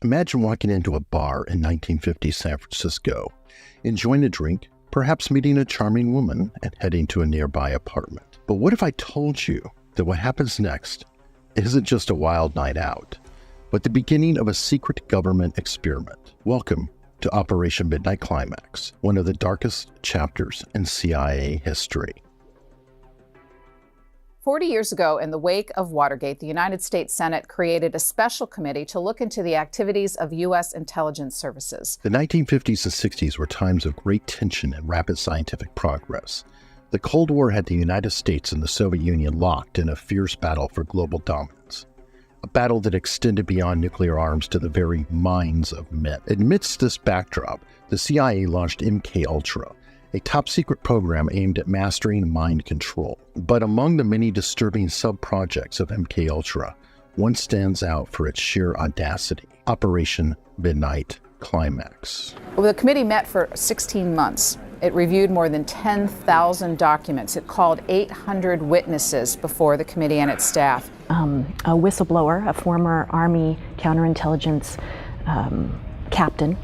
Imagine walking into a bar in 1950 San Francisco, enjoying a drink, perhaps meeting a charming woman, and heading to a nearby apartment. But what if I told you that what happens next isn't just a wild night out, but the beginning of a secret government experiment? Welcome to Operation Midnight Climax, one of the darkest chapters in CIA history. 40 years ago, in the wake of Watergate, the United States Senate created a special committee to look into the activities of U.S. intelligence services. The 1950s and 60s were times of great tension and rapid scientific progress. The Cold War had the United States and the Soviet Union locked in a fierce battle for global dominance, a battle that extended beyond nuclear arms to the very minds of men. Amidst this backdrop, the CIA launched MKUltra, a top-secret program aimed at mastering mind control. But among the many disturbing sub-projects of MKUltra, one stands out for its sheer audacity: Operation Midnight Climax. Well, the committee met for 16 months. It reviewed more than 10,000 documents. It called 800 witnesses before the committee and its staff. A whistleblower, a former Army counterintelligence captain,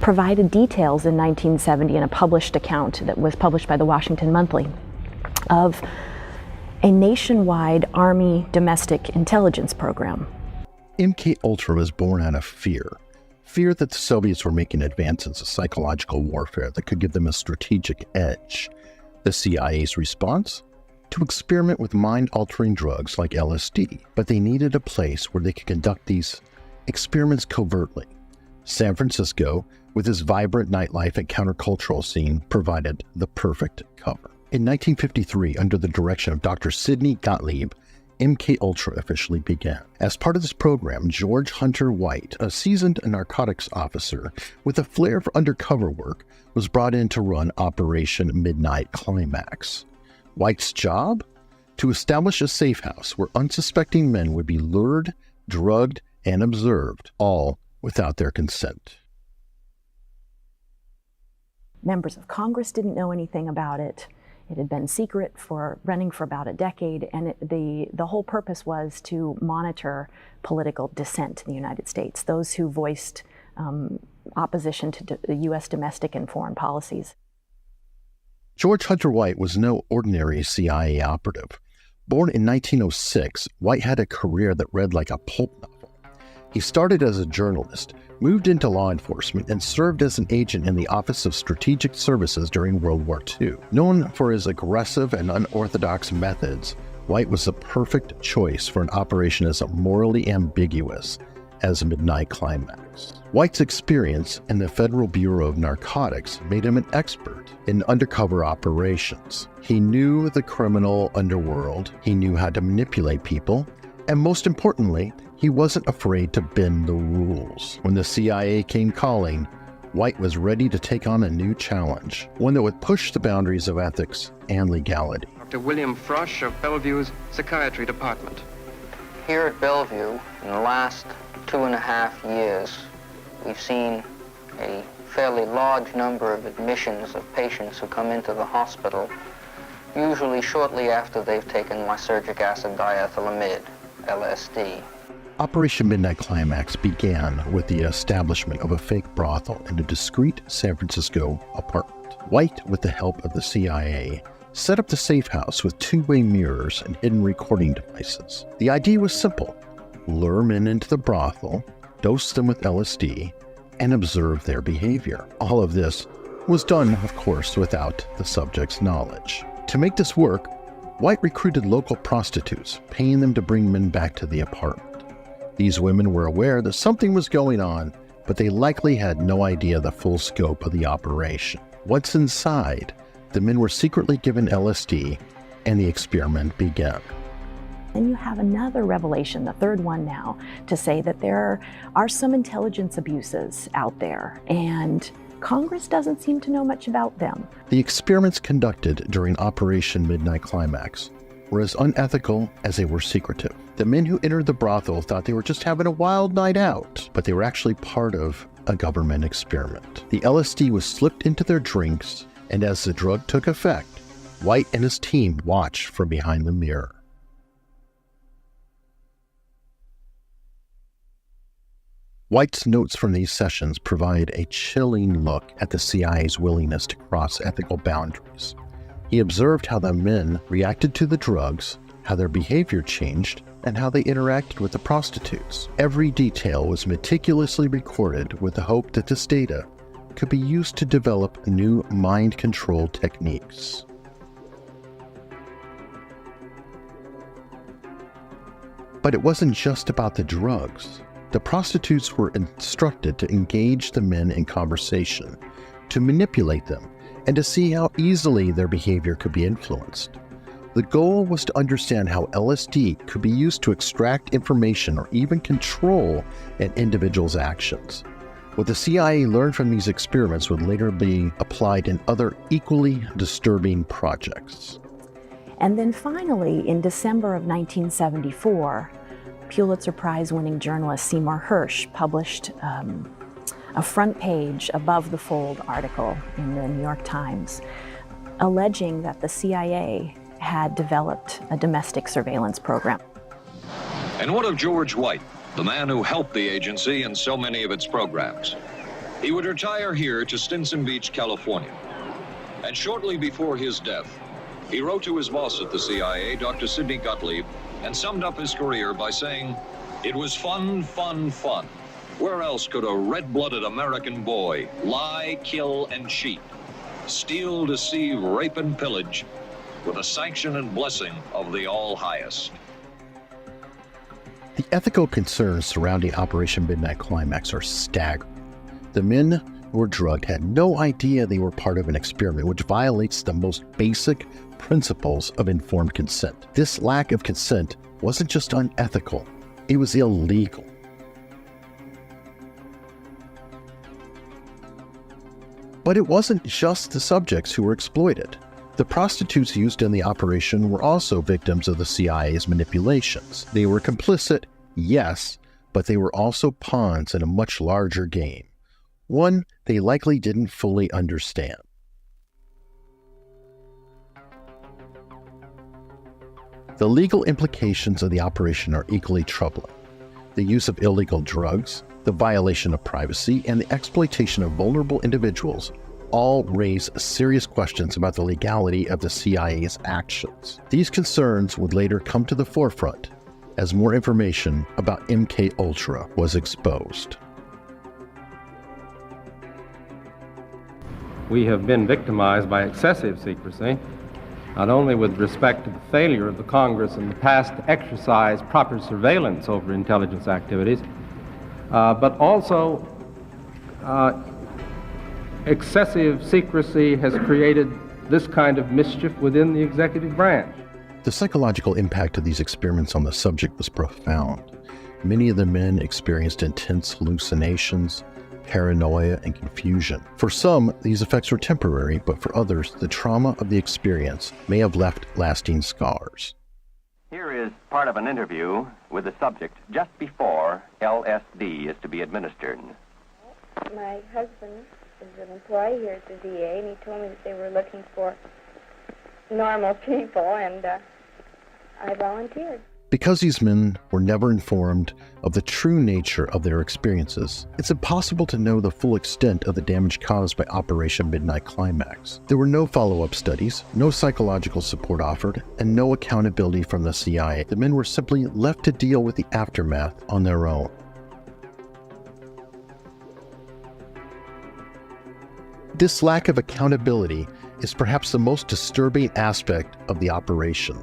provided details in 1970 in a published account that was published by the Washington Monthly of a nationwide Army domestic intelligence program. MKUltra was born out of fear that the Soviets were making advances in psychological warfare that could give them a strategic edge. The CIA's response? To experiment with mind-altering drugs like LSD, but they needed a place where they could conduct these experiments covertly. San Francisco, with its vibrant nightlife and countercultural scene, provided the perfect cover. In 1953, under the direction of Dr. Sidney Gottlieb, MKUltra officially began. As part of this program, George Hunter White, a seasoned narcotics officer with a flair for undercover work, was brought in to run Operation Midnight Climax. White's job? To establish a safe house where unsuspecting men would be lured, drugged, and observed, all without their consent. Members of Congress didn't know anything about it. It had been secret running for about a decade, and the whole purpose was to monitor political dissent in the United States, those who voiced opposition to the U.S. domestic and foreign policies. George Hunter White was no ordinary CIA operative. Born in 1906, White had a career that read like a pulp novel. He started as a journalist, moved into law enforcement, and served as an agent in the Office of Strategic Services during World War II. Known for his aggressive and unorthodox methods, White was the perfect choice for an operation as morally ambiguous as Midnight Climax. White's experience in the Federal Bureau of Narcotics made him an expert in undercover operations. He knew the criminal underworld, he knew how to manipulate people, and most importantly, he wasn't afraid to bend the rules. When the CIA came calling, White was ready to take on a new challenge, one that would push the boundaries of ethics and legality. Dr. William Frosch of Bellevue's Psychiatry Department. Here at Bellevue, in the last 2.5 years, we've seen a fairly large number of admissions of patients who come into the hospital, usually shortly after they've taken lysergic acid diethylamide, LSD. Operation Midnight Climax began with the establishment of a fake brothel in a discreet San Francisco apartment. White, with the help of the CIA, set up the safe house with two-way mirrors and hidden recording devices. The idea was simple: lure men into the brothel, dose them with LSD, and observe their behavior. All of this was done, of course, without the subject's knowledge. To make this work, White recruited local prostitutes, paying them to bring men back to the apartment. These women were aware that something was going on, but they likely had no idea the full scope of the operation. Once inside, the men were secretly given LSD, and the experiment began. And you have another revelation, the third one now, to say that there are some intelligence abuses out there, and Congress doesn't seem to know much about them. The experiments conducted during Operation Midnight Climax were as unethical as they were secretive. The men who entered the brothel thought they were just having a wild night out, but they were actually part of a government experiment. The LSD was slipped into their drinks, and as the drug took effect, White and his team watched from behind the mirror. White's notes from these sessions provide a chilling look at the CIA's willingness to cross ethical boundaries. He observed how the men reacted to the drugs, how their behavior changed, and how they interacted with the prostitutes. Every detail was meticulously recorded with the hope that this data could be used to develop new mind control techniques. But it wasn't just about the drugs. The prostitutes were instructed to engage the men in conversation, to manipulate them, and to see how easily their behavior could be influenced. The goal was to understand how LSD could be used to extract information or even control an individual's actions. What the CIA learned from these experiments would later be applied in other equally disturbing projects. And then finally, in December of 1974, Pulitzer Prize-winning journalist Seymour Hersh published a front page above the fold article in the New York Times, alleging that the CIA had developed a domestic surveillance program. And what of George White, the man who helped the agency in so many of its programs? He would retire here to Stinson Beach, California. And shortly before his death, he wrote to his boss at the CIA, Dr. Sidney Gottlieb, and summed up his career by saying, "It was fun, fun, fun. Where else could a red-blooded American boy lie, kill, and cheat, steal, deceive, rape, and pillage with the sanction and blessing of the All-Highest?" The ethical concerns surrounding Operation Midnight Climax are staggering. The men who were drugged had no idea they were part of an experiment which violates the most basic principles of informed consent. This lack of consent wasn't just unethical, it was illegal. But it wasn't just the subjects who were exploited. The prostitutes used in the operation were also victims of the CIA's manipulations. They were complicit, yes, but they were also pawns in a much larger game, one they likely didn't fully understand. The legal implications of the operation are equally troubling. The use of illegal drugs, the violation of privacy, and the exploitation of vulnerable individuals all raise serious questions about the legality of the CIA's actions. These concerns would later come to the forefront as more information about MKUltra was exposed. We have been victimized by excessive secrecy, not only with respect to the failure of the Congress in the past to exercise proper surveillance over intelligence activities, but also excessive secrecy has created this kind of mischief within the executive branch. The psychological impact of these experiments on the subject was profound. Many of the men experienced intense hallucinations, paranoia, and confusion. For some, these effects were temporary, but for others, the trauma of the experience may have left lasting scars. Here is part of an interview with the subject just before LSD is to be administered. My husband is an employee here at the VA, and he told me that they were looking for normal people, and I volunteered. Because these men were never informed of the true nature of their experiences, it's impossible to know the full extent of the damage caused by Operation Midnight Climax. There were no follow-up studies, no psychological support offered, and no accountability from the CIA. The men were simply left to deal with the aftermath on their own. This lack of accountability is perhaps the most disturbing aspect of the operation.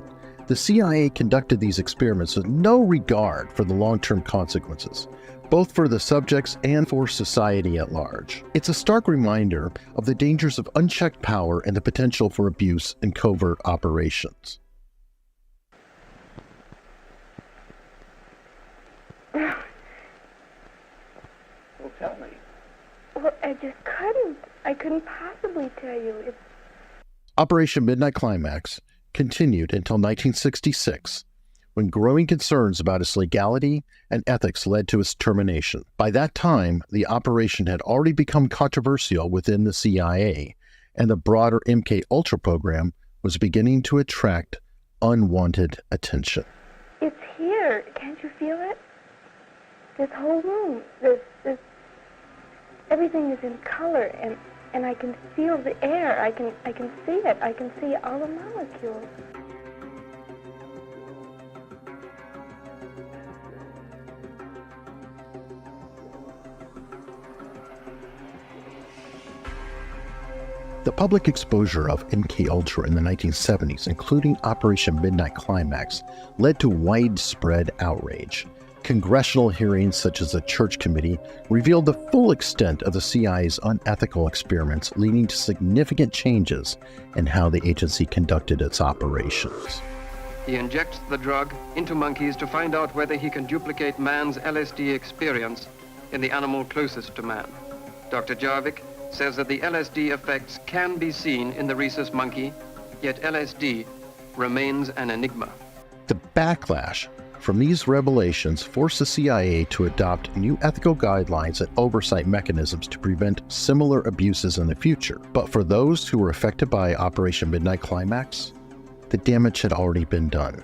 The CIA conducted these experiments with no regard for the long-term consequences, both for the subjects and for society at large. It's a stark reminder of the dangers of unchecked power and the potential for abuse in covert operations. Well, tell me. Well, I just couldn't. I couldn't possibly tell you. Operation Midnight Climax continued until 1966, when growing concerns about its legality and ethics led to its termination. By that time, the operation had already become controversial within the CIA, and the broader MKUltra program was beginning to attract unwanted attention. It's here. Can't you feel it? This whole room, this everything is in color, and I can feel the air. I can see it. I can see all the molecules. The public exposure of MKUltra in the 1970s, including Operation Midnight Climax, led to widespread outrage. Congressional hearings such as the Church Committee revealed the full extent of the CIA's unethical experiments, leading to significant changes in how the agency conducted its operations. He injects the drug into monkeys to find out whether he can duplicate man's LSD experience in the animal closest to man. Dr. Jarvik says that the LSD effects can be seen in the rhesus monkey, yet LSD remains an enigma. The backlash from these revelations forced the CIA to adopt new ethical guidelines and oversight mechanisms to prevent similar abuses in the future. But for those who were affected by Operation Midnight Climax, the damage had already been done.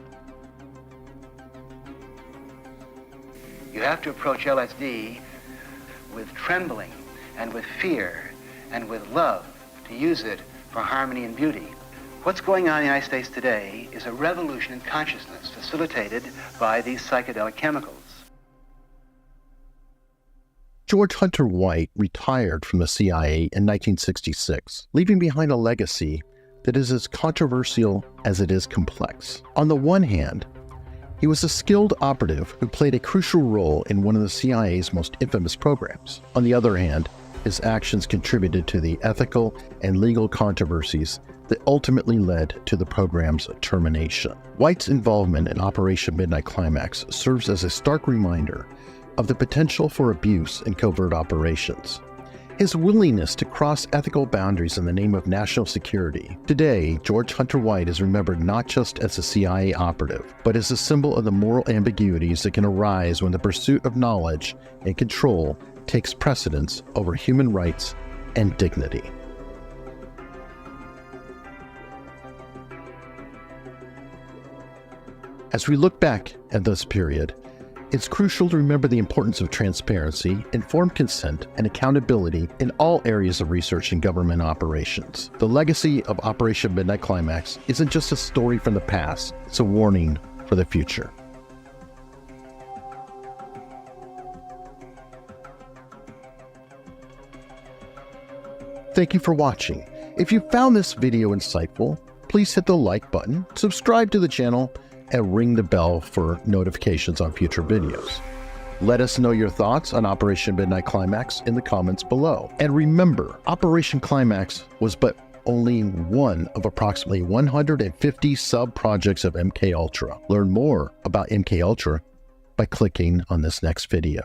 You have to approach LSD with trembling and with fear and with love to use it for harmony and beauty. What's going on in the United States today is a revolution in consciousness facilitated by these psychedelic chemicals. George Hunter White retired from the CIA in 1966, leaving behind a legacy that is as controversial as it is complex. On the one hand, he was a skilled operative who played a crucial role in one of the CIA's most infamous programs. On the other hand, his actions contributed to the ethical and legal controversies that ultimately led to the program's termination. White's involvement in Operation Midnight Climax serves as a stark reminder of the potential for abuse in covert operations. His willingness to cross ethical boundaries in the name of national security. Today, George Hunter White is remembered not just as a CIA operative, but as a symbol of the moral ambiguities that can arise when the pursuit of knowledge and control takes precedence over human rights and dignity. As we look back at this period, it's crucial to remember the importance of transparency, informed consent, and accountability in all areas of research and government operations. The legacy of Operation Midnight Climax isn't just a story from the past, it's a warning for the future. Thank you for watching. If you found this video insightful, please hit the like button, subscribe to the channel, and ring the bell for notifications on future videos. Let us know your thoughts on Operation Midnight Climax in the comments below. And remember, Operation Climax was but only one of approximately 150 sub-projects of MKUltra. Learn more about MKUltra by clicking on this next video.